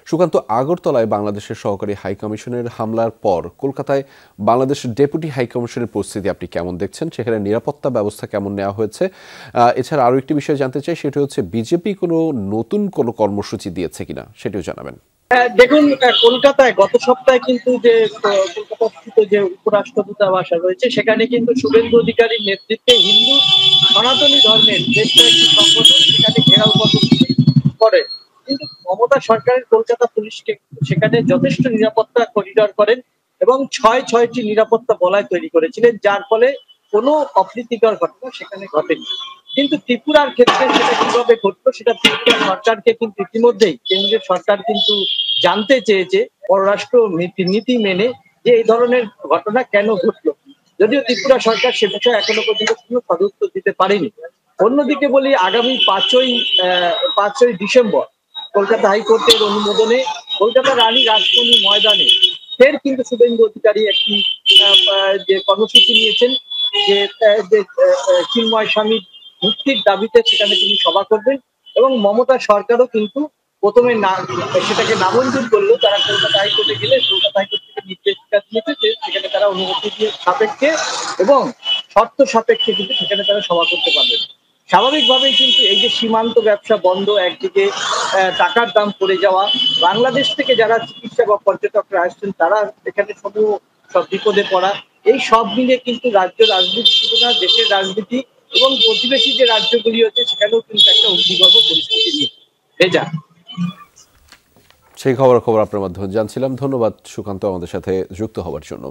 সুকান্ত, আগরতলায় বাংলাদেশের সহকারী হাইকমিশনের হামলার পর কলকাতায় বাংলাদেশের ডেপুটি হাইকমিশনের পরিস্থিতি আপনি কেমন দেখছেন? সেখানে নিরাপত্তা ব্যবস্থা কেমন নেওয়া হয়েছে? এছাড়া আরও একটি বিষয় জানতে চাই, সেটা হচ্ছে বিজেপি নতুন কোনো কর্মসূচি দিয়েছে কিনা সেটিও জানাবেন। দেখুন, কলকাতায় গত সপ্তাহে কিন্তু যে কলকাতাস্থিত যে উপরাষ্ট্র দূতাবাস রয়েছে সেখানে কিন্তু শুভেন্দু অধিকারীর নেতৃত্বে হিন্দু সনাতনী ধর্মের বেশ কয়েকটি সংগঠন সেখানে ঘেরাও কর্মসূচি করে। কিন্তু মমতা সরকারের কলকাতা পুলিশকে সেখানে যথেষ্ট নিরাপত্তা করিডর করেন এবং ছয়টি নিরাপত্তা বলয় তৈরি করেছিলেন, যার ফলে কোনো অপ্রীতিকর ঘটনা সেখানে ঘটেনি। কিন্তু ত্রিপুরার ক্ষেত্রে সেটা কিভাবে ঘটলো সেটা ত্রিপুরা সরকারকে কিন্তু ইতিমধ্যেই কেন্দ্রীয় সরকার কিন্তু জানতে চেয়েছে পররাষ্ট্র নীতি মেনে যে এই ধরনের ঘটনা কেন ঘটলো, যদিও ত্রিপুরা সরকার সে বিষয়ে এখনো পর্যন্ত কোনো সদুত্তর দিতে পারেনি। অন্যদিকে বলি, আগামী 5ই ডিসেম্বর কলকাতা হাইকোর্টের অনুমোদনে কলকাতা রানী রাসমণি ময়দানে ফের কিন্তু শুভেন্দু অধিকারী একটি যে কর্মসূচি নিয়েছেন, যে চিন্ময় স্বামীর মুক্তির দাবিতে সেখানে তিনি সভা করবেন এবং মমতা সরকারও কিন্তু প্রথমে সেটাকে নামঞ্জুর করলেও তারা কলকাতা হাইকোর্টে গেলে কলকাতা হাইকোর্ট থেকে নির্দেশিকা দিয়েছে যে সেখানে তারা অনুমতি দিয়ে সাপেক্ষে এবং শর্ত সাপেক্ষে কিন্তু সেখানে তারা সভা করতে পারবেন। স্বাভাবিকভাবেই কিন্তু এই যে সীমান্ত ব্যবসা বন্ধ, একদিকে টাকার দাম পড়ে যাওয়া, বাংলাদেশ থেকে যারা চিকিৎসা বা পর্যটকরা আসছেন তারা এখানে সব বিপদে পড়া, এই সব মিলিয়ে কিন্তু রাজ্য রাজনীতি শুধু না, দেশের রাজনীতি এবং প্রতিবেশী যে রাজ্যগুলি হচ্ছে সেখানেও কিন্তু একটা অগ্নিগর্ভ পরিস্থিতি নিয়ে ভেজা। সেই খবর আপনার মাধ্যমে জানছিলাম। ধন্যবাদ সুকান্ত আমাদের সাথে যুক্ত হওয়ার জন্য।